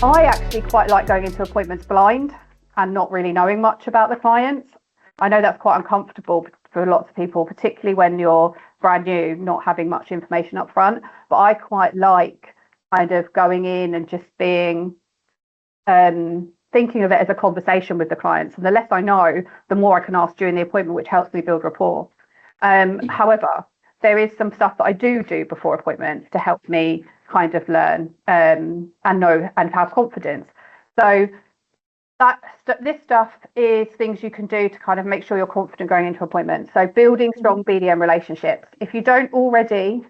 I actually quite like going into appointments blind and not really knowing much about the clients. I know that's quite uncomfortable for lots of people, particularly when you're brand new, not having much information up front. But I quite like kind of going in and just being thinking of it as a conversation with the clients. And the less I know, the more I can ask during the appointment, which helps me build rapport. However, there is some stuff that I do before appointments to help me kind of learn and know and have confidence. So this stuff is things you can do to kind of make sure you're confident going into appointments. So building strong BDM relationships. If you don't already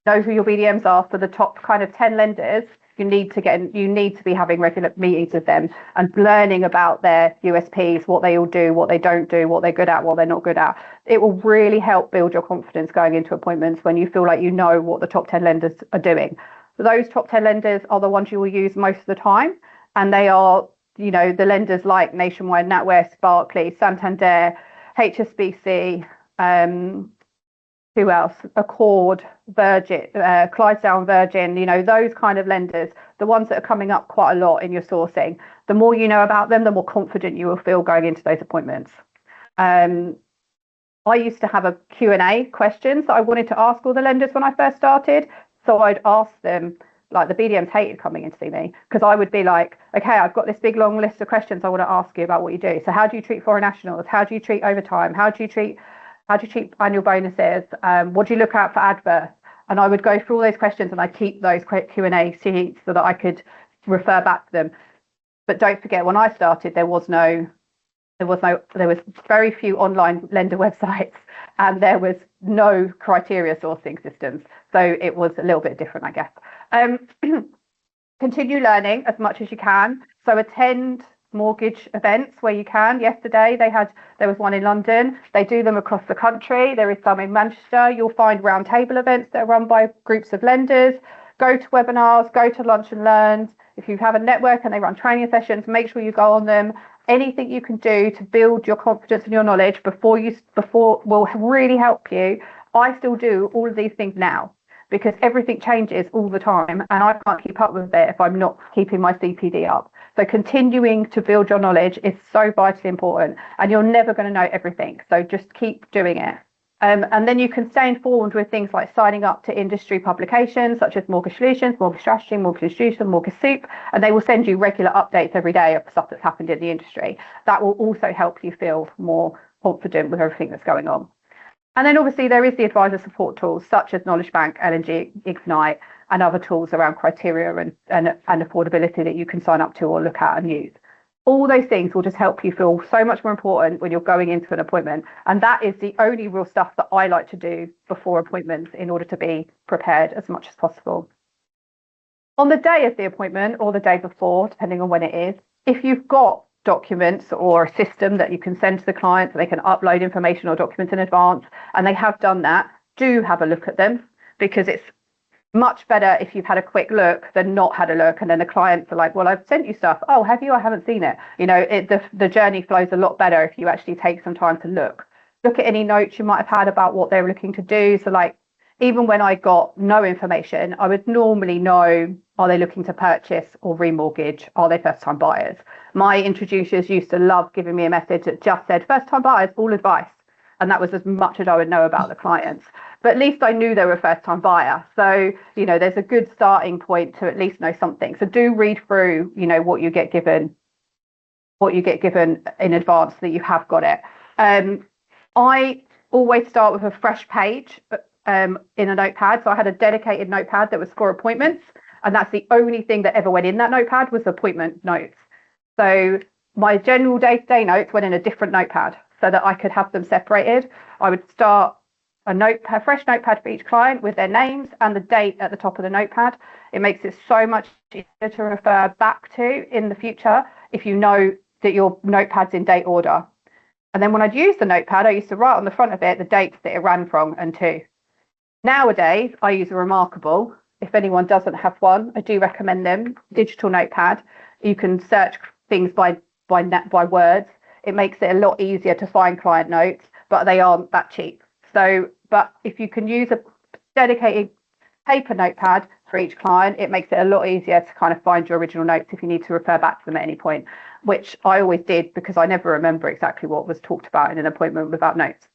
know who your BDMs are for the top kind of 10 lenders, you need to be having regular meetings with them and learning about their USPs, what they all do, what they don't do, what they're good at, what they're not good at. It will really help build your confidence going into appointments when you feel like you know what the top 10 lenders are doing. Those top 10 lenders are the ones you will use most of the time, and they are, the lenders like Nationwide, NatWest, Barclays, Santander, HSBC, who else? Accord, Virgin, Clydesdale, Virgin, those kind of lenders, the ones that are coming up quite a lot in your sourcing. The more you know about them, the more confident you will feel going into those appointments. I used to have a Q&A questions that I wanted to ask all the lenders when I first started. So I'd ask them, like the BDMs hated coming in to see me because I would be like, okay, I've got this big long list of questions I want to ask you about what you do. So how do you treat foreign nationals? How do you treat overtime? How do you treat annual bonuses? What do you look out for adverse? And I would go through all those questions and I'd keep those quick Q&A sheets so that I could refer back to them. But don't forget, when I started, there was very few online lender websites and there was no criteria sourcing systems. So it was a little bit different, I guess. Continue learning as much as you can. So attend mortgage events where you can. Yesterday there was one in London. They do them across the country. There is some in Manchester. You'll find roundtable events that are run by groups of lenders. Go to webinars, go to lunch and learns. If you have a network and they run training sessions, make sure you go on them. Anything you can do to build your confidence and your knowledge before will really help you. I still do all of these things now because everything changes all the time and I can't keep up with it if I'm not keeping my CPD up. So continuing to build your knowledge is so vitally important and you're never going to know everything. So just keep doing it. And then you can stay informed with things like signing up to industry publications such as Mortgage Solutions, Mortgage Strategy, Mortgage Institution, Mortgage Soup, and they will send you regular updates every day of stuff that's happened in the industry. That will also help you feel more confident with everything that's going on. And then obviously there is the advisor support tools such as Knowledge Bank, L&G, Ignite, and other tools around criteria and affordability that you can sign up to or look at and use. All those things will just help you feel so much more important when you're going into an appointment. And that is the only real stuff that I like to do before appointments in order to be prepared as much as possible. On the day of the appointment or the day before, depending on when it is, if you've got documents or a system that you can send to the client so they can upload information or documents in advance, and they have done that, do have a look at them because it's much better if you've had a quick look than not had a look and then the clients are like, well, I've sent you stuff. Oh, have you? I haven't seen it. The journey flows a lot better if you actually take some time to look at any notes you might have had about what they're looking to do. So like even when I got no information, I would normally know, are they looking to purchase or remortgage? Are they first time buyers? My introducers used to love giving me a message that just said first time buyers, all advice. And that was as much as I would know about the clients. But at least I knew they were a first time buyer. So, there's a good starting point to at least know something. So do read through, what you get given in advance so that you have got it. I always start with a fresh page in a notepad. So I had a dedicated notepad that was for appointments. And that's the only thing that ever went in that notepad was appointment notes. So my general day-to-day notes went in a different notepad so that I could have them separated. I would start a fresh notepad for each client with their names and the date at the top of the notepad. It makes it so much easier to refer back to in the future if you know that your notepad's in date order. And then when I'd use the notepad, I used to write on the front of it the dates that it ran from and to. Nowadays, I use a Remarkable. If anyone doesn't have one, I do recommend them. Digital notepad. You can search things by words. It makes it a lot easier to find client notes, but they aren't that cheap. So, but if you can use a dedicated paper notepad for each client. It makes it a lot easier to kind of find your original notes if you need to refer back to them at any point, which I always did because I never remember exactly what was talked about in an appointment without notes.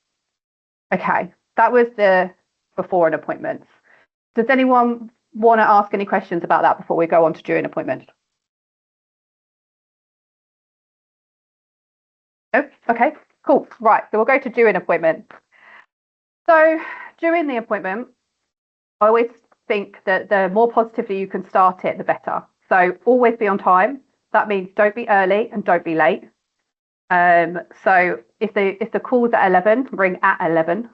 Okay, that was the before an appointment. Does anyone want to ask any questions about that before we go on to during appointment? Oh, okay, cool. Right, so we'll go to during appointment. So during the appointment, I always think that the more positively you can start it, the better. So always be on time. That means don't be early and don't be late. So if the call's at 11, ring at 11.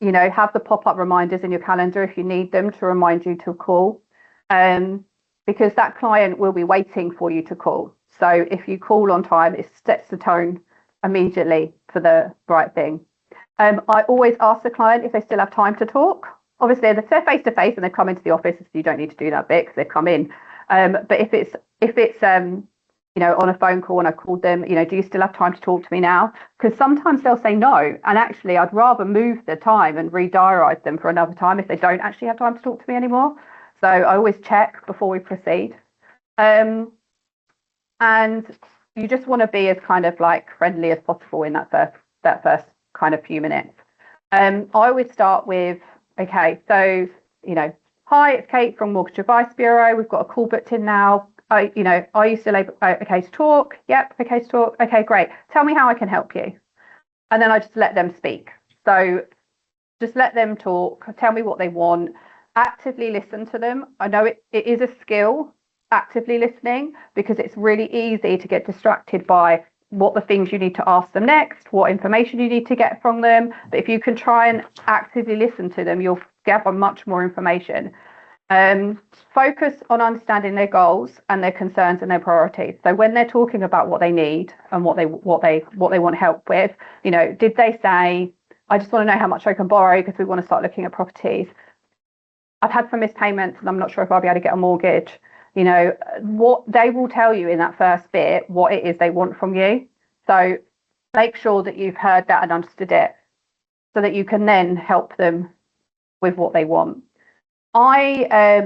You know, have the pop-up reminders in your calendar if you need them to remind you to call, because that client will be waiting for you to call. So if you call on time, it sets the tone immediately for the right thing. I always ask the client if they still have time to talk. Obviously, if they're face to face and they come into the office, you don't need to do that bit because they've come in. But if it's you know, on a phone call and I called them, you know, do you still have time to talk to me now? Because sometimes they'll say no, and actually I'd rather move the time and re-diarise them for another time if they don't actually have time to talk to me anymore. So I always check before we proceed. And you just want to be as kind of like friendly as possible in that first kind of few minutes. I always start with, okay, so, you know, hi, it's Kate from Mortgage Advice Bureau. We've got a call booked in now. You know, are you still okay to talk? Yep, okay to talk. Okay, great. Tell me how I can help you. And then I just let them speak. So just let them talk. Tell me what they want. Actively listen to them. I know it is a skill, actively listening, because it's really easy to get distracted by what the things you need to ask them next, what information you need to get from them. But if you can try and actively listen to them, you'll gather much more information. Focus on understanding their goals and their concerns and their priorities. So when they're talking about what they need and what they want help with, you know, did they say, I just want to know how much I can borrow because we want to start looking at properties. I've had some missed payments and I'm not sure if I'll be able to get a mortgage. You know, what they will tell you in that first bit, what it is they want from you. So make sure that you've heard that and understood it so that you can then help them with what they want. I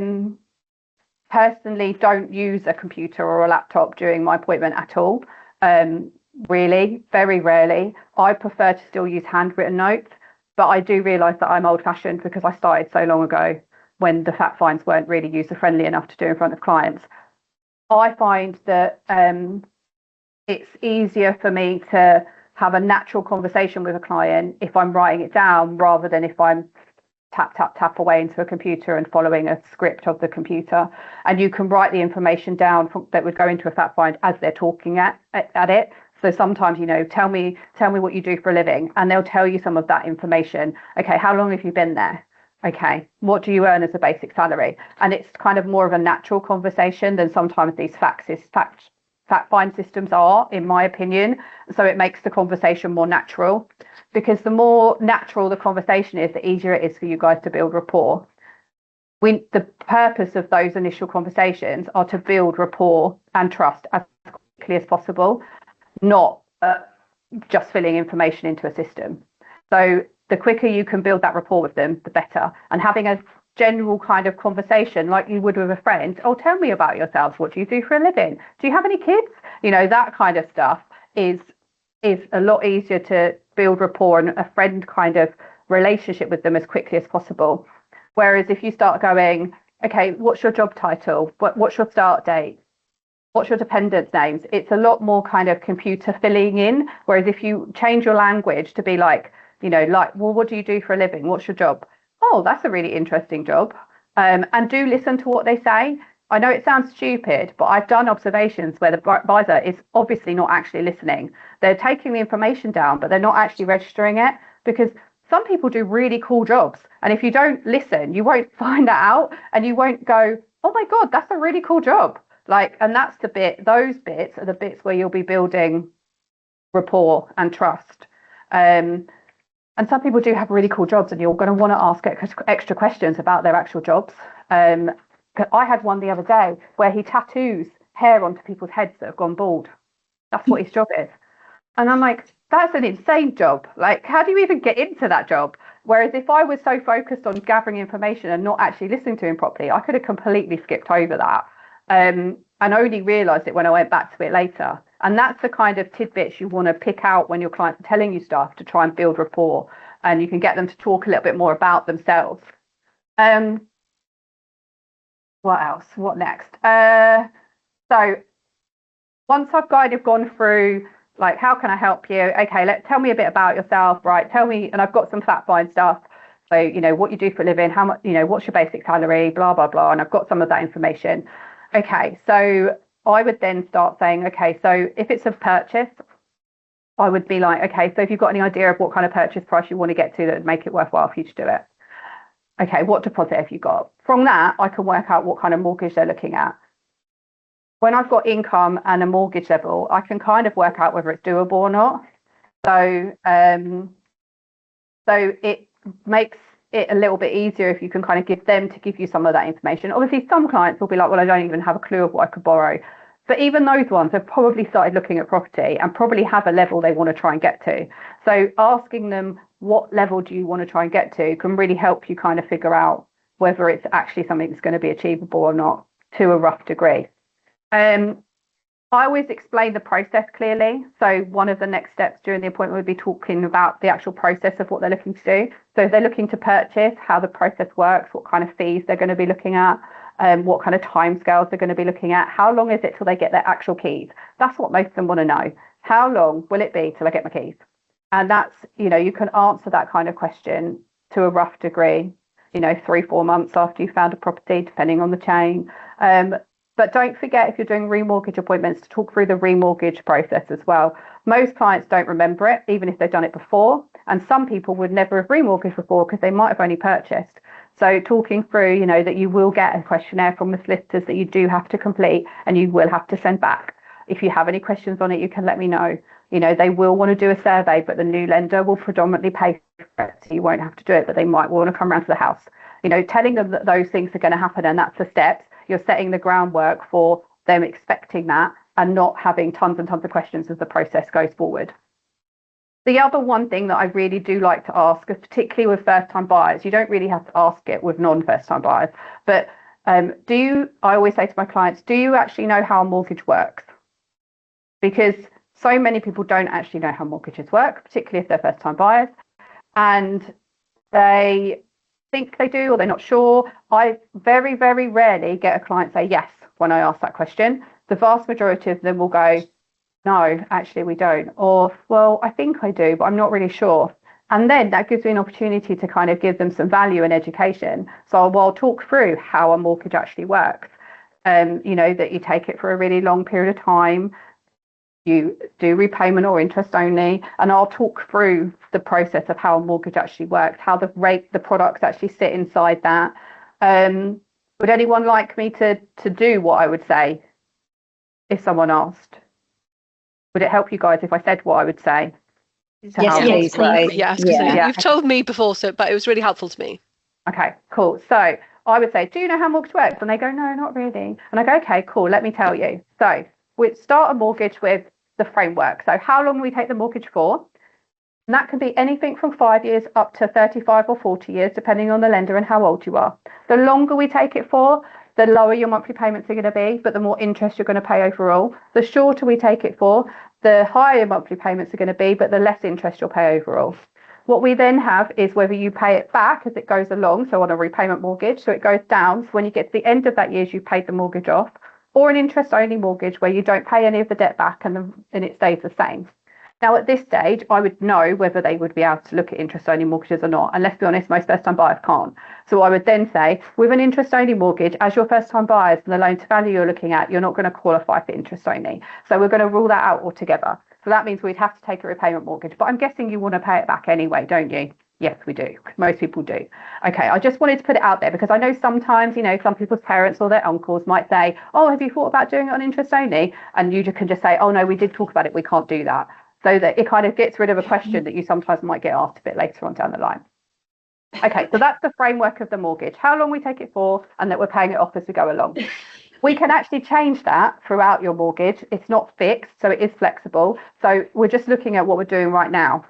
personally don't use a computer or a laptop during my appointment at all. Really, very rarely. I prefer to still use handwritten notes, but I do realise that I'm old-fashioned because I started so long ago when the fact finds weren't really user-friendly enough to do in front of clients. I find that it's easier for me to have a natural conversation with a client if I'm writing it down rather than if I'm tap away into a computer and following a script of the computer. And you can write the information down that would go into a fact find as they're talking at it. So sometimes, you know, tell me what you do for a living, and they'll tell you some of that information. Okay, how long have you been there? Okay, what do you earn as a basic salary? And it's kind of more of a natural conversation than sometimes these fact find systems are, in my opinion. So it makes the conversation more natural, because the more natural the conversation is, the easier it is for you guys to build rapport. The purpose of those initial conversations are to build rapport and trust as quickly as possible, not just filling information into a system. So the quicker you can build that rapport with them, the better. And having a general kind of conversation like you would with a friend, oh, tell me about yourselves. What do you do for a living? Do you have any kids? You know, that kind of stuff is a lot easier to build rapport and a friend kind of relationship with them as quickly as possible. Whereas if you start going, okay, what's your job title? What's your start date? What's your dependents' names? It's a lot more kind of computer filling in. Whereas if you change your language to be like, you know, like, well, what do you do for a living? What's your job? Oh, that's a really interesting job. And do listen to what they say. I know it sounds stupid, but I've done observations where the advisor is obviously not actually listening. They're taking the information down, but they're not actually registering it, because some people do really cool jobs. And if you don't listen, you won't find that out, and you won't go, oh my God, that's a really cool job. Like, and that's the bit, those bits are the bits where you'll be building rapport and trust. And some people do have really cool jobs, and you're going to want to ask extra questions about their actual jobs. I had one the other day where he tattoos hair onto people's heads that have gone bald. That's what his job is. And I'm like, that's an insane job. Like, how do you even get into that job? Whereas if I was so focused on gathering information and not actually listening to him properly, I could have completely skipped over that, and only realised it when I went back to it later. And that's the kind of tidbits you want to pick out when your clients are telling you stuff, to try and build rapport, and you can get them to talk a little bit more about themselves. What else? What next? So once I've kind of gone through, like, how can I help you? Okay, tell me a bit about yourself, right? Tell me, and I've got some fact find stuff. So, you know, what you do for a living, how much, you know, what's your basic salary, blah, blah, blah. And I've got some of that information. Okay, so I would then start saying, okay, so if it's a purchase, I would be like, okay, so if you've got any idea of what kind of purchase price you want to get to that would make it worthwhile for you to do it. Okay, what deposit have you got? From that, I can work out what kind of mortgage they're looking at. When I've got income and a mortgage level, I can kind of work out whether it's doable or not. So, so it makes it a little bit easier if you can kind of give them to give you some of that information. Obviously, some clients will be like, well, I don't even have a clue of what I could borrow. But even those ones have probably started looking at property and probably have a level they want to try and get to. So asking them, what level do you want to try and get to, can really help you kind of figure out whether it's actually something that's going to be achievable or not, to a rough degree. I always explain the process clearly. So one of the next steps during the appointment would be talking about the actual process of what they're looking to do. So if they're looking to purchase, how the process works, what kind of fees they're going to be looking at, what kind of timescales they're going to be looking at, how long is it till they get their actual keys? That's what most of them want to know. How long will it be till I get my keys? And that's, you know, you can answer that kind of question to a rough degree, you know, 3-4 months after you found a property, depending on the chain. But don't forget, if you're doing remortgage appointments, to talk through the remortgage process as well. Most clients don't remember it, even if they've done it before. And some people would never have remortgaged before because they might have only purchased. So talking through, you know, that you will get a questionnaire from the solicitors that you do have to complete and you will have to send back. If you have any questions on it, you can let me know. You know, they will want to do a survey, but the new lender will predominantly pay for it. So you won't have to do it, but they might want to come around to the house. You know, telling them that those things are going to happen and that's the steps. You're setting the groundwork for them expecting that and not having tons and tons of questions as the process goes forward. The other one thing that I really do like to ask, particularly with first-time buyers, you don't really have to ask it with non-first-time buyers, but I always say to my clients, do you actually know how a mortgage works? Because so many people don't actually know how mortgages work, particularly if they're first-time buyers, and they think they do or they're not sure. I very, very rarely get a client say yes when I ask that question. The vast majority of them will go, no, actually we don't. Or, well, I think I do, but I'm not really sure. And then that gives me an opportunity to kind of give them some value and education. So I'll talk through how a mortgage actually works. You know, that you take it for a really long period of time. You do repayment or interest only, and I'll talk through the process of how a mortgage actually works, how the products actually sit inside that. Would anyone like me to do what I would say if someone asked? Would it help you guys if I said what I would say? Yes, please. Yeah. You've told me before, but it was really helpful to me. Okay, cool. So I would say, do you know how mortgage works? And they go, no, not really. And I go, okay, cool, let me tell you. So we start a mortgage with the framework. So how long we take the mortgage for? And that can be anything from 5 years up to 35 or 40 years, depending on the lender and how old you are. The longer we take it for, the lower your monthly payments are going to be, but the more interest you're going to pay overall. The shorter we take it for, the higher monthly payments are going to be, but the less interest you'll pay overall. What we then have is whether you pay it back as it goes along, so on a repayment mortgage, so it goes down. So when you get to the end of that year, you've paid the mortgage off, or an interest-only mortgage where you don't pay any of the debt back and it stays the same. Now, at this stage, I would know whether they would be able to look at interest-only mortgages or not. And let's be honest, most first-time buyers can't. So I would then say, with an interest-only mortgage, as your first-time buyers and the loan-to-value you're looking at, you're not going to qualify for interest-only. So we're going to rule that out altogether. So that means we'd have to take a repayment mortgage. But I'm guessing you want to pay it back anyway, don't you? Yes, we do. Most people do. Okay, I just wanted to put it out there because I know sometimes, you know, some people's parents or their uncles might say, oh, have you thought about doing it on interest only? And you can just say, oh, no, we did talk about it. We can't do that. So that it kind of gets rid of a question that you sometimes might get asked a bit later on down the line. Okay, so that's the framework of the mortgage, how long we take it for and that we're paying it off as we go along. We can actually change that throughout your mortgage. It's not fixed, so it is flexible. So we're just looking at what we're doing right now.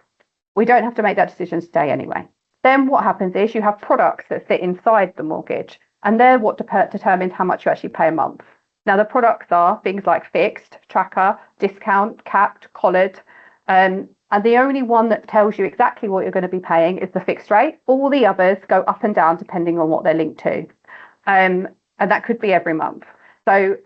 We don't have to make that decision today anyway. Then what happens is you have products that sit inside the mortgage, and they're what determines how much you actually pay a month. Now, the products are things like fixed, tracker, discount, capped, collared, and the only one that tells you exactly what you're going to be paying is the fixed rate. All the others go up and down depending on what they're linked to, and that could be every month. So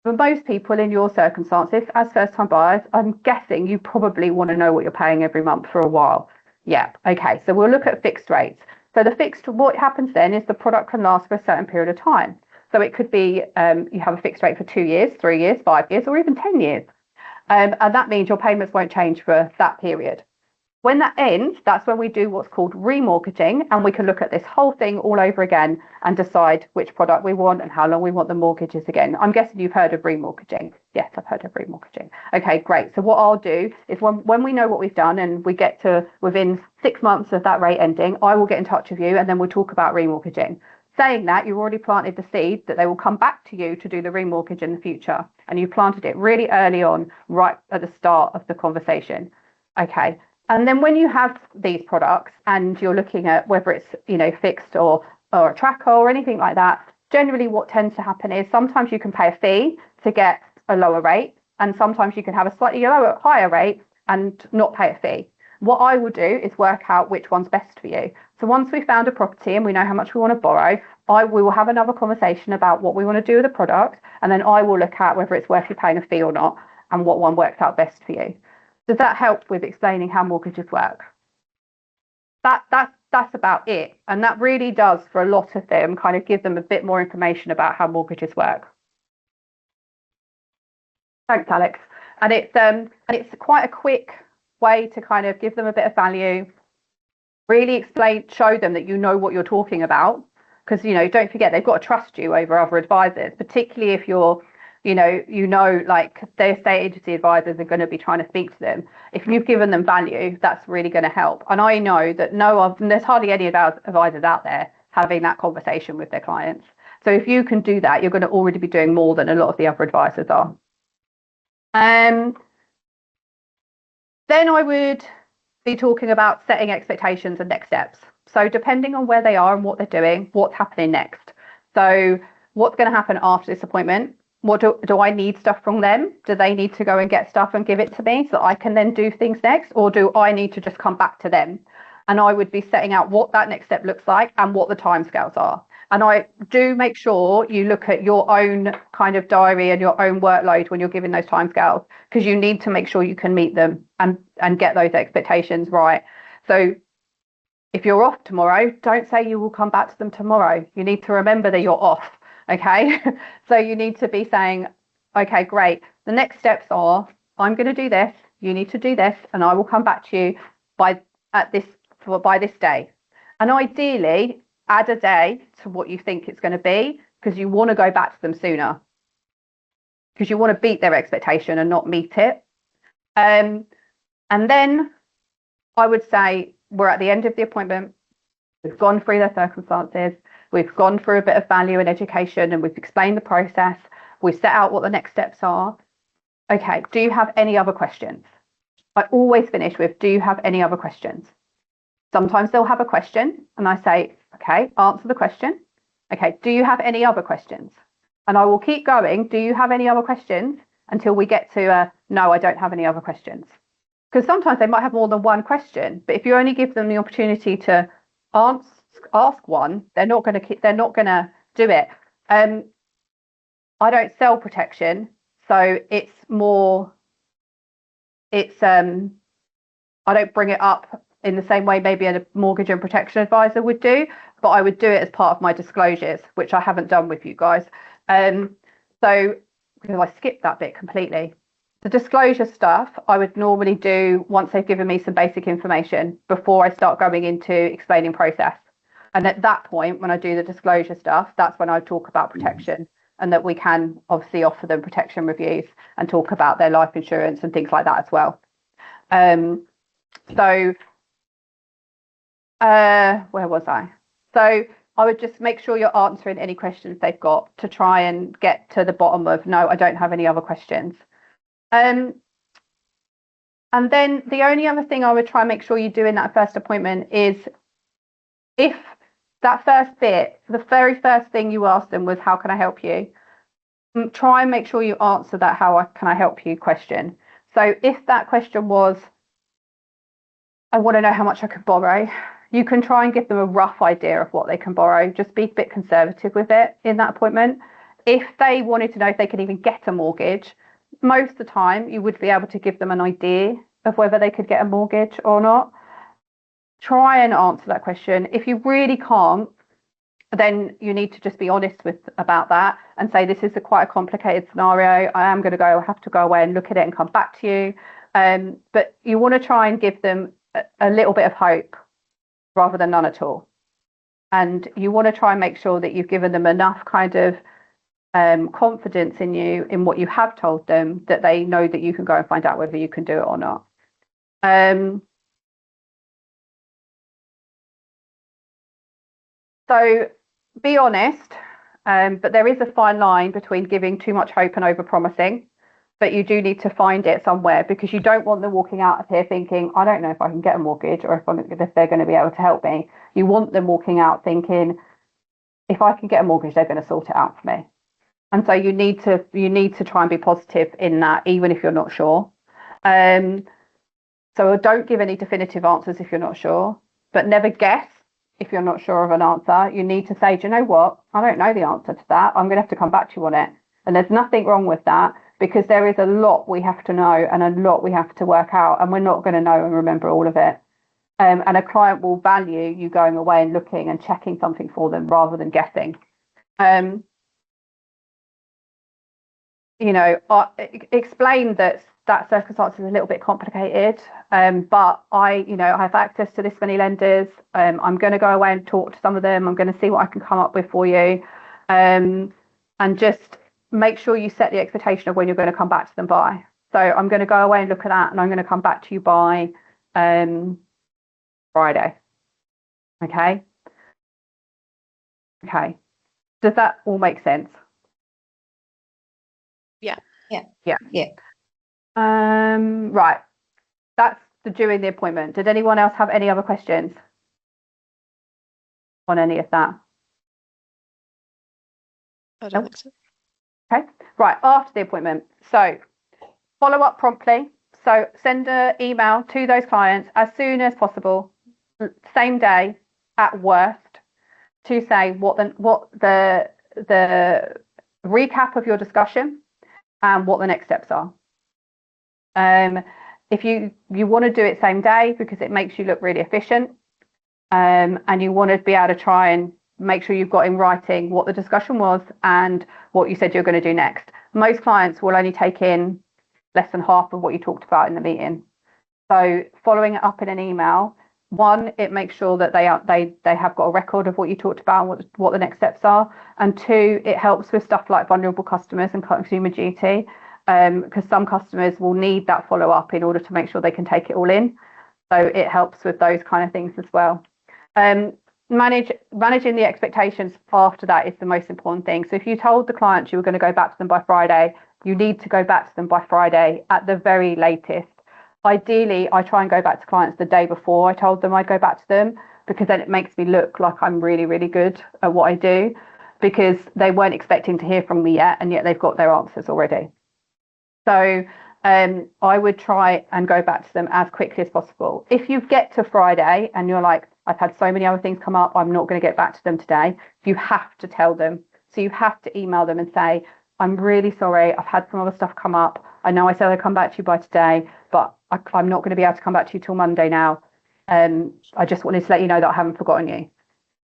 for most people in your circumstances, as first-time buyers, I'm guessing you probably want to know what you're paying every month for a while. Yeah, okay, so we'll look at fixed rates. So the fixed, what happens then is the product can last for a certain period of time. So it could be you have a fixed rate for 2 years, 3 years, 5 years, or even 10 years. And that means your payments won't change for that period. When that ends, that's when we do what's called remortgaging, and we can look at this whole thing all over again and decide which product we want and how long we want the mortgages again. I'm guessing you've heard of remortgaging. Yes, I've heard of remortgaging. Okay, great. So what I'll do is when we know what we've done and we get to within 6 months of that rate ending, I will get in touch with you and then we'll talk about remortgaging. Saying that, you've already planted the seed that they will come back to you to do the remortgage in the future. And you planted it really early on, right at the start of the conversation. Okay. And then when you have these products and you're looking at whether it's, fixed or a tracker or anything like that, generally what tends to happen is sometimes you can pay a fee to get a lower rate, and sometimes you can have a slightly higher rate and not pay a fee. What I will do is work out which one's best for you. So once we've found a property and we know how much we want to borrow, we will have another conversation about what we want to do with the product, and then I will look at whether it's worth you paying a fee or not and what one works out best for you. Does that help with explaining how mortgages work? That's about it. And that really does, for a lot of them, kind of give them a bit more information about how mortgages work. Thanks, Alex. And it's quite a quick way to kind of give them a bit of value, really show them that you know what you're talking about. Because, don't forget, they've got to trust you over other advisors, particularly if you're like their estate agency advisors are going to be trying to speak to them. If you've given them value, that's really going to help. And I know that there's hardly any advisors out there having that conversation with their clients. So if you can do that, you're going to already be doing more than a lot of the other advisors are. Then I would be talking about setting expectations and next steps. So depending on where they are and what they're doing, what's happening next. So what's going to happen after this appointment? What do I need stuff from them? Do they need to go and get stuff and give it to me so that I can then do things next? Or do I need to just come back to them? And I would be setting out what that next step looks like and what the timescales are. And I do make sure you look at your own kind of diary and your own workload when you're giving those timescales, because you need to make sure you can meet them and get those expectations right. So if you're off tomorrow, don't say you will come back to them tomorrow. You need to remember that you're off. Okay, so you need to be saying, okay, great. The next steps are, I'm going to do this. You need to do this, and I will come back to you by this day. And ideally, add a day to what you think it's going to be, because you want to go back to them sooner, because you want to beat their expectation and not meet it. And then I would say we're at the end of the appointment. We've gone through their circumstances. We've gone through a bit of value and education, and we've explained the process. We've set out what the next steps are. Okay, do you have any other questions? I always finish with, do you have any other questions? Sometimes they'll have a question and I say, okay, answer the question. Okay, do you have any other questions? And I will keep going, do you have any other questions? Until we get to, no, I don't have any other questions. Because sometimes they might have more than one question, but if you only give them the opportunity to ask one, they're not going to do it. I don't sell protection, so I don't bring it up in the same way maybe a mortgage and protection advisor would do, but I would do it as part of my disclosures, which I haven't done with you guys. So because I skipped that bit completely. The disclosure stuff I would normally do once they've given me some basic information before I start going into explaining process. And at that point, when I do the disclosure stuff, that's when I talk about protection, and that we can obviously offer them protection reviews and talk about their life insurance and things like that as well. Where was I? So I would just make sure you're answering any questions they've got to try and get to the bottom of, no, I don't have any other questions. And then the only other thing I would try and make sure you do in that first appointment is if that first bit, the very first thing you asked them was, how can I help you? Try and make sure you answer that can I help you question. So if that question was, I want to know how much I could borrow, you can try and give them a rough idea of what they can borrow. Just be a bit conservative with it in that appointment. If they wanted to know if they could even get a mortgage, most of the time you would be able to give them an idea of whether they could get a mortgage or not. Try and answer that question. If you really can't, then you need to just be honest about that and say, this is quite a complicated scenario. I am going to have to go away and look at it and come back to you. But you want to try and give them a little bit of hope rather than none at all. And you want to try and make sure that you've given them enough kind of confidence in you, in what you have told them, that they know that you can go and find out whether you can do it or not. So be honest, but there is a fine line between giving too much hope and over-promising. But you do need to find it somewhere, because you don't want them walking out of here thinking, I don't know if I can get a mortgage or if they're going to be able to help me. You want them walking out thinking, if I can get a mortgage, they're going to sort it out for me. And so you need to try and be positive in that, even if you're not sure. So don't give any definitive answers if you're not sure, but never guess if you're not sure of an answer. You need to say, do you know what? I don't know the answer to that. I'm going to have to come back to you on it. And there's nothing wrong with that, because there is a lot we have to know and a lot we have to work out, and we're not going to know and remember all of it. And a client will value you going away and looking and checking something for them rather than guessing. Explain that circumstance is a little bit complicated, but I have access to this many lenders. I'm going to go away and talk to some of them. I'm going to see what I can come up with for you, and just make sure you set the expectation of when you're going to come back to them by. So I'm going to go away and look at that, and I'm going to come back to you by Friday. Okay. Does that all make sense? Yeah. Right. That's during the appointment. Did anyone else have any other questions on any of that? I don't think so. Okay. Right. After the appointment. So follow up promptly. So send an email to those clients as soon as possible, same day at worst, to say what the recap of your discussion and what the next steps are. If you want to do it same day because it makes you look really efficient, and you want to be able to try and make sure you've got in writing what the discussion was and what you said you're going to do next. Most clients will only take in less than half of what you talked about in the meeting. So following it up in an email, one, it makes sure that they have got a record of what you talked about and what the next steps are. And two, it helps with stuff like vulnerable customers and consumer duty, because some customers will need that follow up in order to make sure they can take it all in. So it helps with those kind of things as well. Managing the expectations after that is the most important thing. So if you told the client you were going to go back to them by Friday, you need to go back to them by Friday at the very latest. Ideally, I try and go back to clients the day before I told them I'd go back to them, because then it makes me look like I'm really, really good at what I do, because they weren't expecting to hear from me yet, and yet they've got their answers already. So I would try and go back to them as quickly as possible. If you get to Friday and you're like, I've had so many other things come up, I'm not going to get back to them today, you have to tell them. So you have to email them and say, I'm really sorry, I've had some other stuff come up. I know I said I'd come back to you by today, but I'm not going to be able to come back to you till Monday now. I just wanted to let you know that I haven't forgotten you.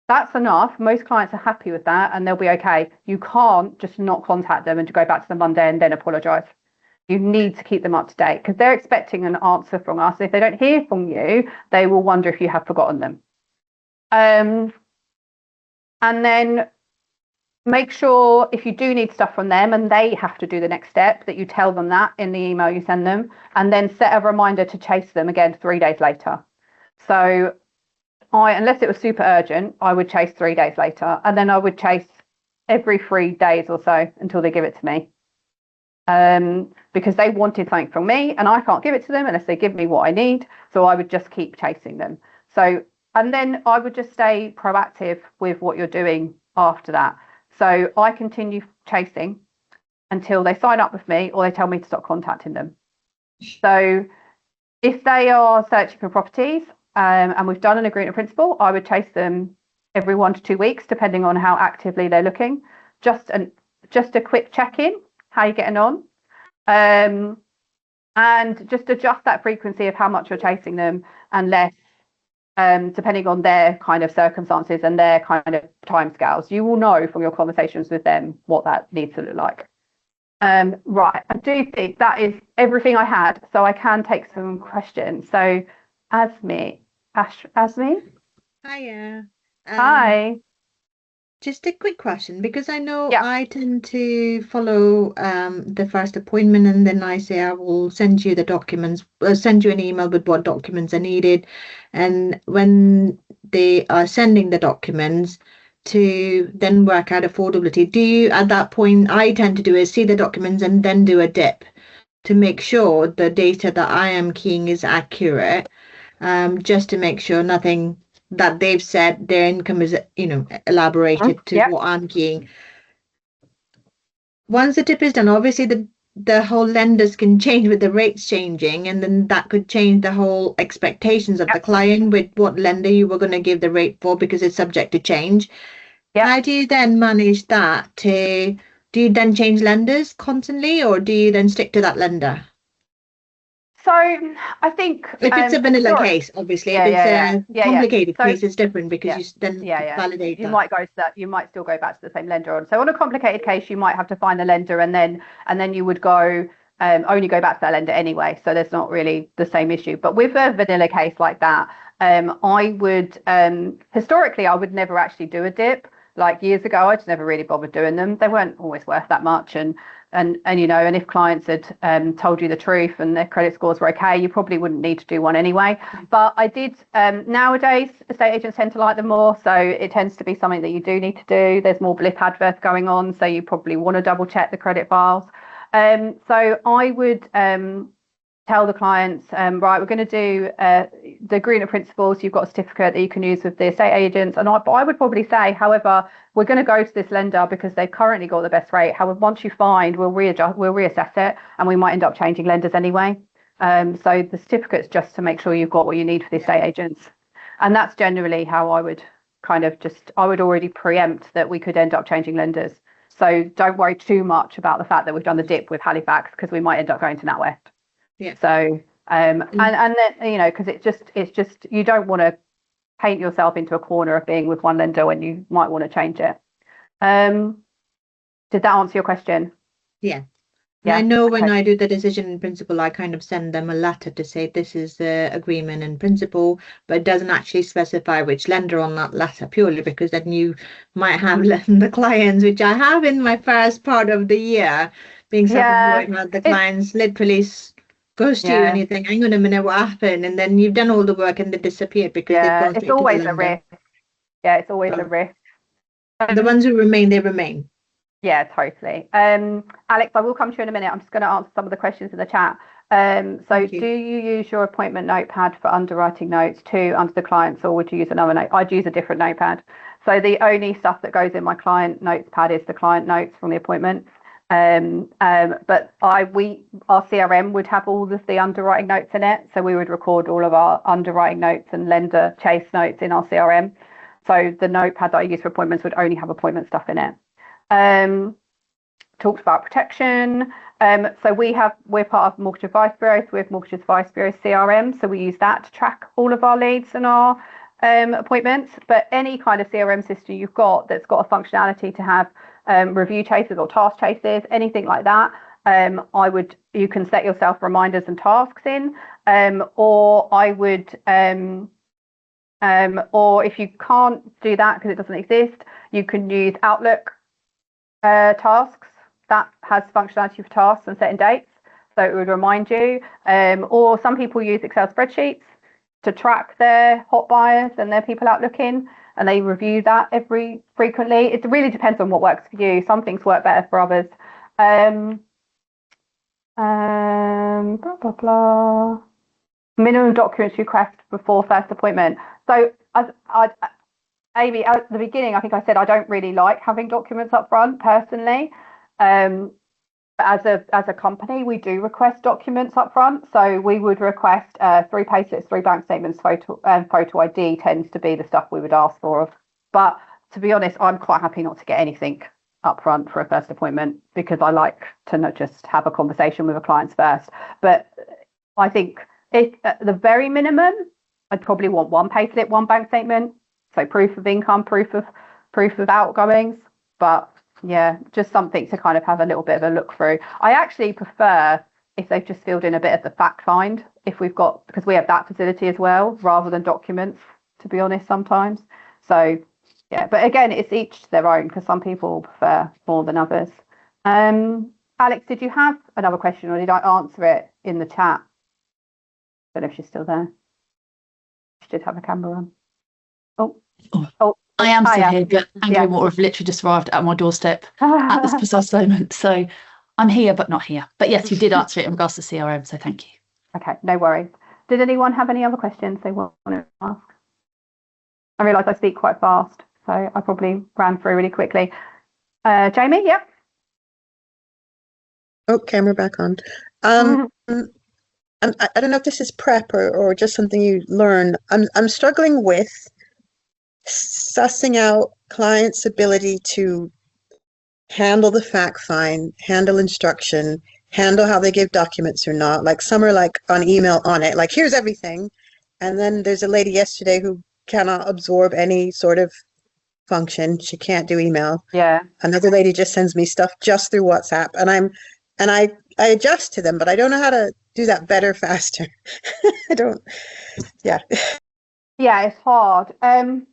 That's enough. Most clients are happy with that and they'll be okay. You can't just not contact them and to go back to them Monday and then apologise. You need to keep them up to date, because they're expecting an answer from us. If they don't hear from you, they will wonder if you have forgotten them. And then make sure if you do need stuff from them and they have to do the next step, that you tell them that in the email you send them, and then set a reminder to chase them again 3 days later. So unless it was super urgent, I would chase 3 days later, and then I would chase every 3 days or so until they give it to me. Because they wanted something from me and I can't give it to them unless they give me what I need. So I would just keep chasing them. So And then I would just stay proactive with what you're doing after that. So I continue chasing until they sign up with me or they tell me to stop contacting them. So if they are searching for properties and we've done an agreement in principle, I would chase them every 1 to 2 weeks, depending on how actively they're looking. Just a quick check-in, how you're getting on. And just adjust that frequency of how much you're chasing them and less, depending on their kind of circumstances and their kind of timescales. You will know from your conversations with them what that needs to look like. Right, I do think that is everything I had, so I can take some questions. So, Asmi. Hiya. Hi. Just a quick question, because I know Yeah. I tend to follow the first appointment, and then I say I will send you the documents, send you an email with what documents are needed. And when they are sending the documents to then work out affordability, do you, at that point, I tend to do is see the documents and then do a dip to make sure the data that I am keying is accurate, just to make sure nothing that they've said their income is, elaborated to Yep. what I'm keying. Once the tip is done, obviously the whole lenders can change with the rates changing, and then that could change the whole expectations of the client with what lender you were going to give the rate for, because it's subject to change. Yep. How do you then manage that? Do you then change lenders constantly, or do you then stick to that lender? So I think If it's a vanilla case, obviously, if it's a complicated case, it's different because you then validate you that. might go to that. You might still go back to the same lender on. So on a complicated case, you might have to find the lender, and then you would go only go back to that lender anyway. So there's not really the same issue. But with a vanilla case like that, I would historically I would never actually do a dip. Like years ago, I just never really bothered doing them. They weren't always worth that much, and if clients had told you the truth and their credit scores were okay, you probably wouldn't need to do one anyway. But I did, nowadays estate agents tend to like them more, so it tends to be something that you do need to do. There's more blip adverts going on, so you probably want to double check the credit files. So I would tell the clients, right, we're going to do the agreement of principles. You've got a certificate that you can use with the estate agents. And I would probably say, however, we're going to go to this lender because they've currently got the best rate. However, once you find, we'll reassess it, and we might end up changing lenders anyway. So the certificate's just to make sure you've got what you need for the estate agents. And that's generally how I would I would already preempt that we could end up changing lenders. So don't worry too much about the fact that we've done the dip with Halifax, because we might end up going to NatWest. Yeah. So and then because it's just you don't want to paint yourself into a corner of being with one lender when you might want to change it. Did that answer your question? Yeah. Yeah. I know when I do the decision in principle, I kind of send them a letter to say this is the agreement in principle, but it doesn't actually specify which lender on that letter, purely because then you might have the clients, which I have in my first part of the year, being self-employed, the clients literally goes to you and you think, hang on a minute, what happened? And then you've done all the work and they disappeared because they've gone straight it's always to the a risk. Yeah, it's always a risk. The ones who remain, they remain. Yeah, totally. Alex, I will come to you in a minute. I'm just going to answer some of the questions in the chat. So do you use your appointment notepad for underwriting notes too under the clients, or would you use another note? I'd use a different notepad. So the only stuff that goes in my client notepad is the client notes from the appointment. But our CRM would have all of the underwriting notes in it. So we would record all of our underwriting notes and lender chase notes in our CRM. So the notepad that I use for appointments would only have appointment stuff in it. Talked about protection. So we're part of Mortgage Advice Bureau, so we have Mortgage Advice Bureau CRM. So we use that to track all of our leads and our appointments. But any kind of CRM system you've got that's got a functionality to have review chases or task chases, anything like that, you can set yourself reminders and tasks in, or if you can't do that because it doesn't exist, you can use Outlook tasks that has functionality for tasks and setting dates, so it would remind you. Or some people use Excel spreadsheets to track their hot buyers and their people out looking, and they review that frequently. It really depends on what works for you. Some things work better for others. Blah, blah, blah. Minimum documents request before first appointment. So Amy, at the beginning, I think I said I don't really like having documents up front personally. But as a company, we do request documents up front. So we would request 3 payslips, 3 bank statements, photo ID tends to be the stuff we would ask for. But to be honest, I'm quite happy not to get anything up front for a first appointment because I like to not just have a conversation with the clients first. But I think if at the very minimum, I'd probably want 1 payslip, 1 bank statement. So proof of income, proof of outgoings. But yeah, just something to kind of have a little bit of a look through. I actually prefer if they've just filled in a bit of the fact find, if we've got, because we have that facility as well, rather than documents, to be honest, sometimes. So yeah, but again, it's each to their own because some people prefer more than others. Alex, did you have another question or did I answer it in the chat? I don't know if she's still there. She did have a camera on. Oh, I am still hiya. here, but Angry Yeah. Water have literally just arrived at my doorstep at this precise moment. So I'm here, but not here. But yes, you did answer it in regards to CRM, so thank you. Okay, no worries. Did anyone have any other questions they want to ask? I realise I speak quite fast, so I probably ran through really quickly. Jamie, yep. Oh, camera back on. I don't know if this is prep or just something you learn. I'm struggling with sussing out clients' ability to handle the fact find, handle instruction, handle how they give documents or not. Like some are like on email on it, like here's everything. And then there's a lady yesterday who cannot absorb any sort of function. She can't do email. Yeah. Another lady just sends me stuff just through WhatsApp and I adjust to them, but I don't know how to do that better, faster. Yeah, it's hard. I'm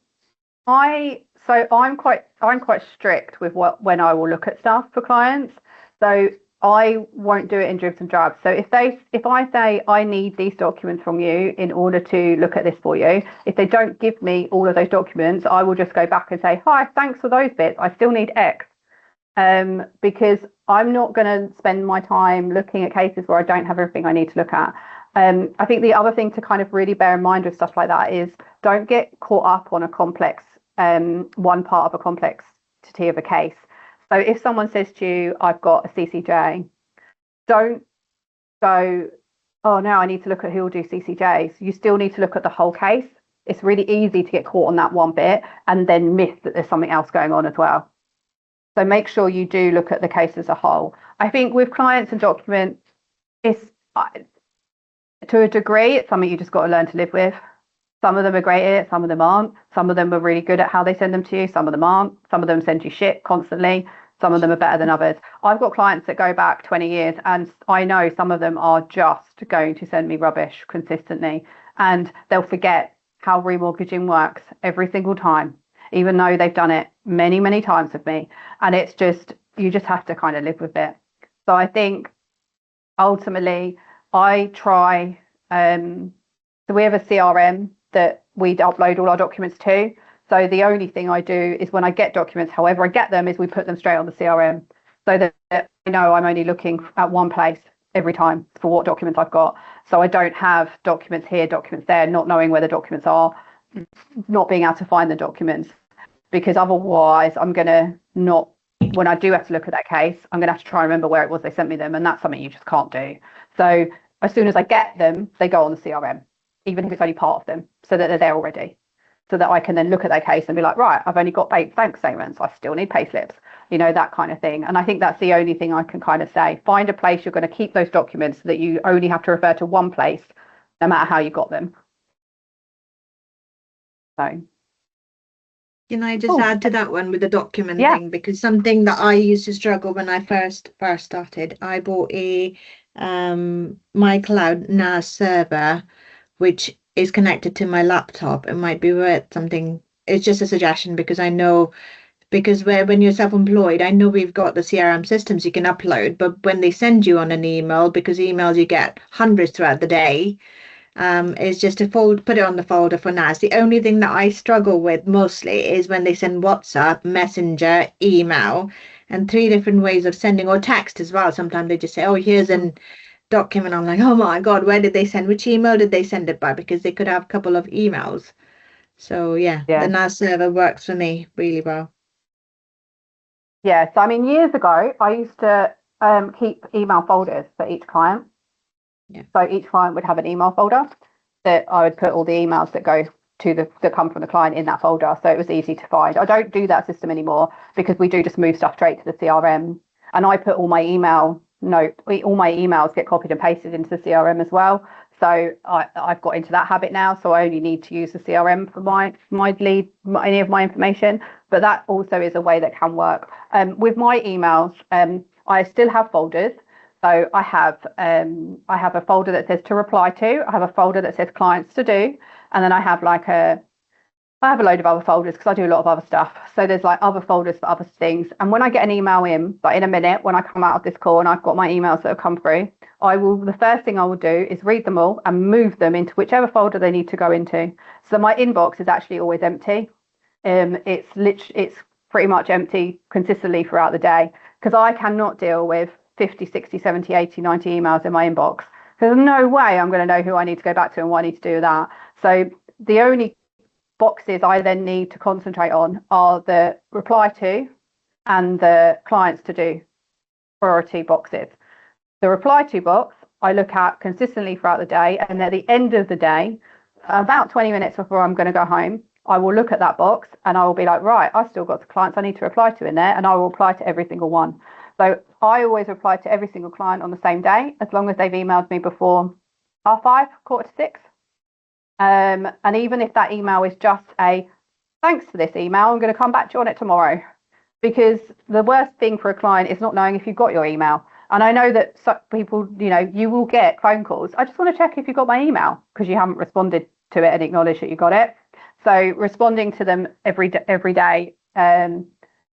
quite strict with when I will look at stuff for clients. So I won't do it in dribs and drabs. So if I say I need these documents from you in order to look at this for you, if they don't give me all of those documents, I will just go back and say, hi, thanks for those bits. I still need X. Because I'm not going to spend my time looking at cases where I don't have everything I need to look at. I think the other thing to kind of really bear in mind with stuff like that is don't get caught up on a complex, one part of a complexity of a case. So if someone says to you, I've got a CCJ, don't go, oh, now I need to look at who will do CCJs. You still need to look at the whole case. It's really easy to get caught on that one bit and then miss that there's something else going on as well. So make sure you do look at the case as a whole. I think with clients and documents, it's to a degree, it's something you just got to learn to live with. Some of them are great at it, some of them aren't. Some of them are really good at how they send them to you, some of them aren't. Some of them send you shit constantly. Some of them are better than others. I've got clients that go back 20 years and I know some of them are just going to send me rubbish consistently and they'll forget how remortgaging works every single time, even though they've done it many, many times with me. And it's just, you just have to kind of live with it. So I think ultimately I try, so we have a CRM that we upload all our documents to. So the only thing I do is when I get documents, however I get them, is we put them straight on the CRM so that I know I'm only looking at one place every time for what documents I've got. So I don't have documents here, documents there, not knowing where the documents are, not being able to find the documents, because otherwise I'm going to not, when I do have to look at that case, I'm going to have to try and remember where it was they sent me them. And that's something you just can't do. So as soon as I get them, they go on the CRM, even if it's only part of them, so that they're there already. So that I can then look at their case and be like, right, I've only got 8 bank statements. I still need payslips, that kind of thing. And I think that's the only thing I can kind of say. Find a place you're going to keep those documents so that you only have to refer to one place, no matter how you got them. So. Can I just add to that one with the document thing? Because something that I used to struggle when I first started, I bought a MyCloud NAS server, which is connected to my laptop. It might be worth something. It's just a suggestion because I know, because when you're self-employed, I know we've got the CRM systems you can upload, but when they send you on an email, because emails you get hundreds throughout the day, is just to put it on the folder for NAS. The only thing that I struggle with mostly is when they send WhatsApp, Messenger, email, and 3 different ways of sending, or text as well. Sometimes they just say, oh, here's an document. I'm like, oh my God, where did they send? Which email did they send it by? Because they could have a couple of emails. So yeah, Yeah. the NAS server works for me really well. Yeah, so I mean, years ago, I used to keep email folders for each client. Yeah. So each client would have an email folder that I would put all the emails that go to that come from the client in that folder, so it was easy to find. I don't do that system anymore because we do just move stuff straight to the CRM, and I put all my all my emails get copied and pasted into the CRM as well. So I've got into that habit now. So I only need to use the CRM for any of my information. But that also is a way that can work. With my emails, I still have folders. So I have a folder that says to reply to. I have a folder that says clients to do, and then I have a load of other folders because I do a lot of other stuff. So there's like other folders for other things. And when I get an email in, like in a minute, when I come out of this call and I've got my emails that have come through, the first thing I will do is read them all and move them into whichever folder they need to go into. So my inbox is actually always empty. It's pretty much empty consistently throughout the day because I cannot deal with 50, 60, 70, 80, 90 emails in my inbox. There's no way I'm going to know who I need to go back to and what I need to do with that. So the only boxes I then need to concentrate on are the reply to and the clients to do priority boxes. The reply to box I look at consistently throughout the day, and at the end of the day, about 20 minutes before I'm going to go home, I will look at that box and I will be like, right, I've still got the clients I need to reply to in there, and I will reply to every single one. So I always reply to every single client on the same day, as long as they've emailed me before 5:30, 5:45. And even if that email is just a thanks for this email, I'm going to come back to you on it tomorrow. Because the worst thing for a client is not knowing if you've got your email. And I know that some people, you will get phone calls. I just want to check if you got my email because you haven't responded to it and acknowledged that you got it. So responding to them every day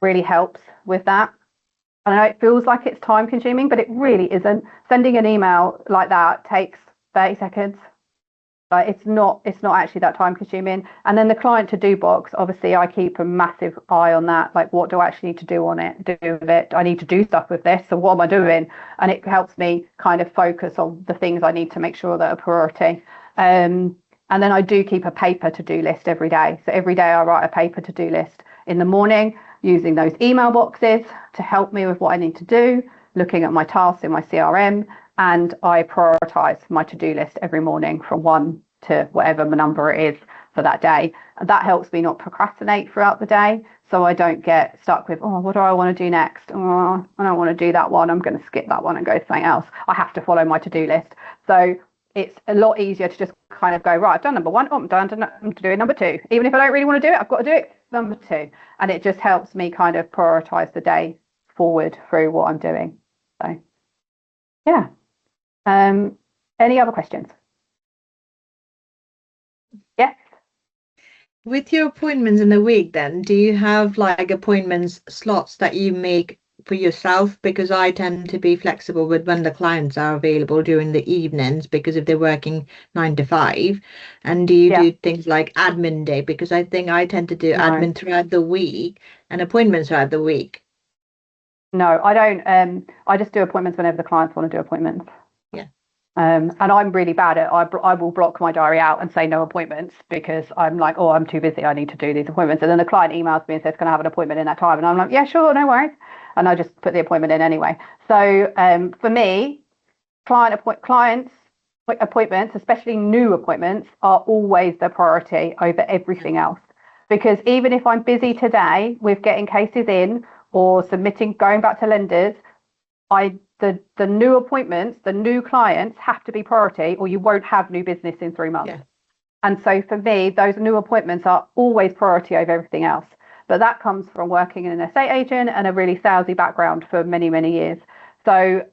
really helps with that. I know it feels like it's time consuming, but it really isn't. Sending an email like that takes 30 seconds. But it's not actually that time consuming. And then the client to do box, obviously I keep a massive eye on that. Like, what do I actually need to do with it? I need to do stuff with this. So what am I doing? And it helps me kind of focus on the things I need to make sure that are priority. And then I do keep a paper to-do list every day. So every day I write a paper to-do list in the morning using those email boxes to help me with what I need to do, looking at my tasks in my CRM. And I prioritize my to-do list every morning from 1 to whatever number it is for that day. And that helps me not procrastinate throughout the day. So I don't get stuck with, what do I want to do next? Oh, I don't want to do that one. I'm going to skip that one and go to something else. I have to follow my to-do list. So it's a lot easier to just kind of go, right, I've done number 1. Oh, I'm doing number 2. Even if I don't really want to do it, I've got to do it number 2. And it just helps me kind of prioritize the day forward through what I'm doing. So, yeah. Any other questions? Yes. With your appointments in the week, then, do you have like appointments slots that you make for yourself? Because I tend to be flexible with when the clients are available during the evenings, because if they're working 9 to 5. And do you do things like admin day? Because I think I tend to do admin throughout the week and appointments throughout the week. No, I don't. I just do appointments whenever the clients want to do appointments. And I'm really bad at I will block my diary out and say no appointments because I'm like, I'm too busy. I need to do these appointments. And then the client emails me and says, can I have an appointment in that time? And I'm like, yeah, sure, no worries. And I just put the appointment in anyway. So for me, client appointments, especially new appointments, are always the priority over everything else. Because even if I'm busy today with getting cases in or going back to lenders, the new appointments, the new clients have to be priority, or you won't have new business in 3 months. Yeah. And so for me, those new appointments are always priority over everything else. But that comes from working in an estate agent and a really salesy background for many, many years. So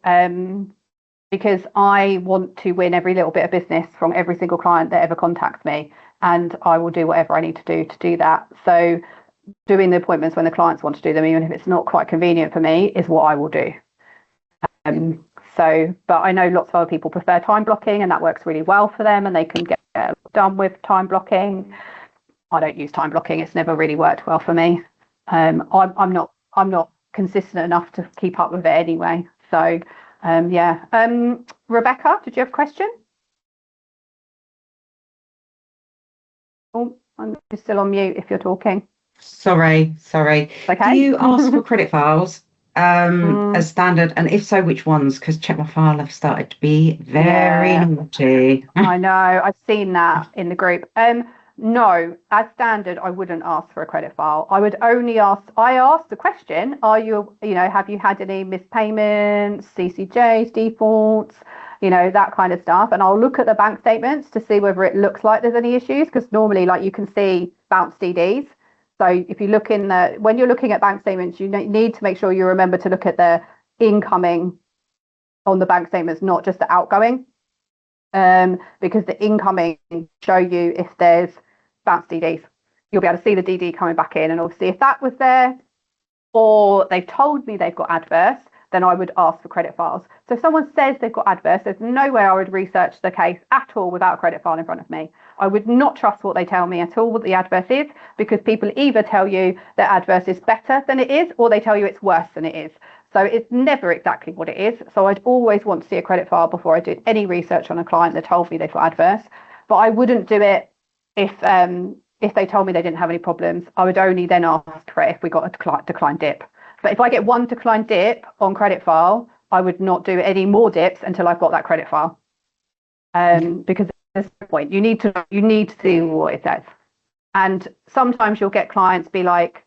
because I want to win every little bit of business from every single client that ever contacts me, and I will do whatever I need to do that. So doing the appointments when the clients want to do them, even if it's not quite convenient for me, is what I will do. But I know lots of other people prefer time blocking, and that works really well for them, and they can get done with time blocking. I don't use time blocking; it's never really worked well for me. I'm not consistent enough to keep up with it anyway. So Rebecca, did you have a question? Oh, I'm still on mute if you're talking. Sorry. Okay. Do you ask for credit files Mm. as standard? And if so, which ones? Because Check My File have started to be very Yeah. naughty. I know, I've seen that in the group. No, as standard, I wouldn't ask for a credit file. I would only ask the question, have you had any missed payments, CCJs, defaults, that kind of stuff. And I'll look at the bank statements to see whether it looks like there's any issues, because normally like you can see bounced DDs. So if you look when you're looking at bank statements, you need to make sure you remember to look at the incoming on the bank statements, not just the outgoing. Because the incoming show you if there's bounced DDs. You'll be able to see the DD coming back in, and obviously if that was there or they've told me they've got adverse, then I would ask for credit files. So if someone says they've got adverse, there's no way I would research the case at all without a credit file in front of me. I would not trust what they tell me at all, what the adverse is, because people either tell you that adverse is better than it is, or they tell you it's worse than it is. So it's never exactly what it is. So I'd always want to see a credit file before I did any research on a client that told me they've got adverse. But I wouldn't do it if they told me they didn't have any problems. I would only then ask for it if we got a decline dip. But if I get one decline dip on credit file, I would not do any more dips until I've got that credit file. Because there's no point. You need to see what it says. And sometimes you'll get clients be like,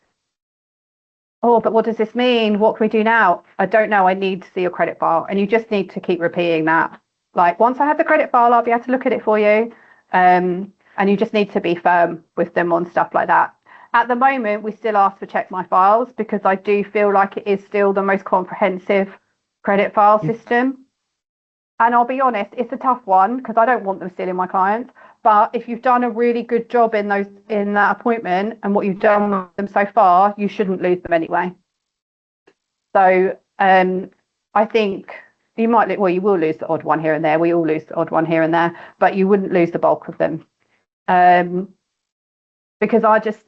oh, but what does this mean? What can we do now? I don't know. I need to see your credit file. And you just need to keep repeating that. Like, once I have the credit file, I'll be able to look at it for you. And you just need to be firm with them on stuff like that. At the moment, we still ask for Check My Files because I do feel like it is still the most comprehensive credit file system. And I'll be honest, it's a tough one because I don't want them stealing my clients. But if you've done a really good job in that appointment and what you've done with them so far, you shouldn't lose them anyway. So I think you will lose the odd one here and there. We all lose the odd one here and there, but you wouldn't lose the bulk of them. Because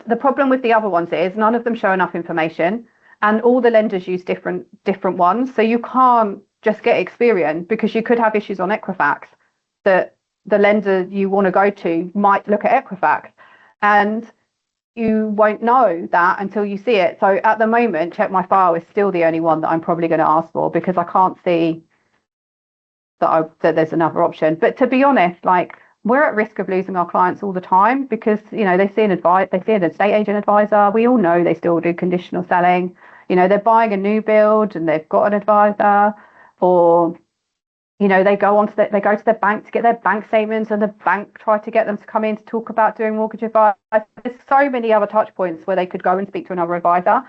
the problem with the other ones is none of them show enough information, and all the lenders use different ones. So you can't just get Experian, because you could have issues on Equifax that the lender you want to go to might look at Equifax, and you won't know that until you see it. So at the moment, Check My File is still the only one that I'm probably going to ask for, because I can't see that there's another option. But to be honest, like, we're at risk of losing our clients all the time because, they see an estate agent advisor. We all know they still do conditional selling. They're buying a new build and they've got an advisor, or they go to their bank to get their bank statements, and the bank try to get them to come in to talk about doing mortgage advice. There's so many other touch points where they could go and speak to another advisor.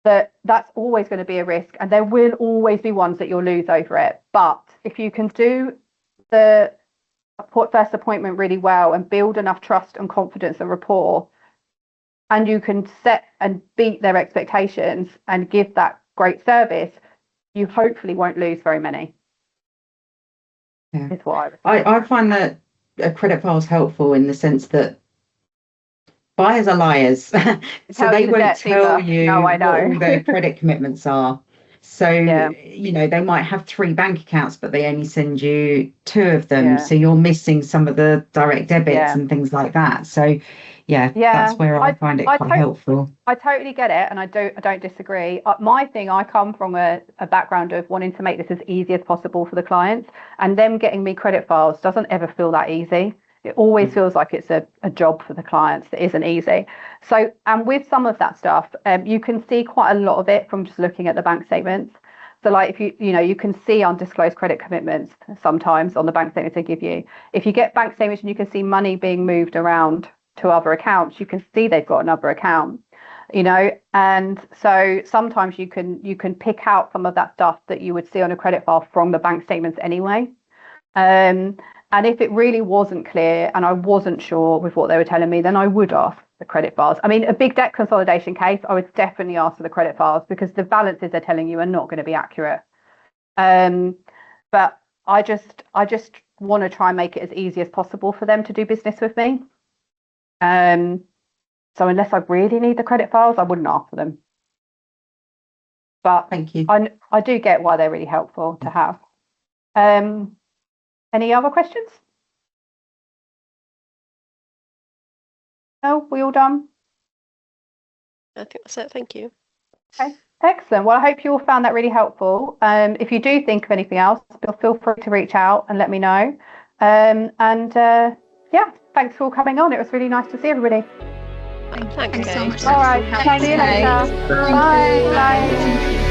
That's always going to be a risk, and there will always be ones that you'll lose over it. But if you can do the first appointment really well and build enough trust and confidence and rapport, and you can set and beat their expectations and give that great service, you hopefully won't lose very many. Yeah. Is what I would say. I find that a credit file is helpful in the sense that buyers are liars. So they won't tell you what all their credit commitments are. So, they might have 3 bank accounts, but they only send you 2 of them. Yeah. So you're missing some of the direct debits and things like that. So, that's where I find it quite helpful. I totally get it, and I don't disagree. I come from a background of wanting to make this as easy as possible for the clients, and them getting me credit files doesn't ever feel that easy. It always feels like it's a job for the clients that isn't easy. So, and with some of that stuff, you can see quite a lot of it from just looking at the bank statements. So like if you can see undisclosed credit commitments sometimes on the bank statements they give you. If you get bank statements and you can see money being moved around to other accounts, you can see they've got another account, and so sometimes you can pick out some of that stuff that you would see on a credit file from the bank statements anyway. And if it really wasn't clear and I wasn't sure with what they were telling me, then I would ask the credit files. I mean, a big debt consolidation case, I would definitely ask for the credit files because the balances they're telling you are not going to be accurate. But I just want to try and make it as easy as possible for them to do business with me. So unless I really need the credit files, I wouldn't ask for them. But thank you. I do get why they're really helpful to have. Any other questions? No, we all done? I think that's it. Thank you. Okay, excellent. Well, I hope you all found that really helpful. If you do think of anything else, feel free to reach out and let me know. Yeah, thanks for all coming on. It was really nice to see everybody. Thanks so much. All right, see you later. Bye. Bye.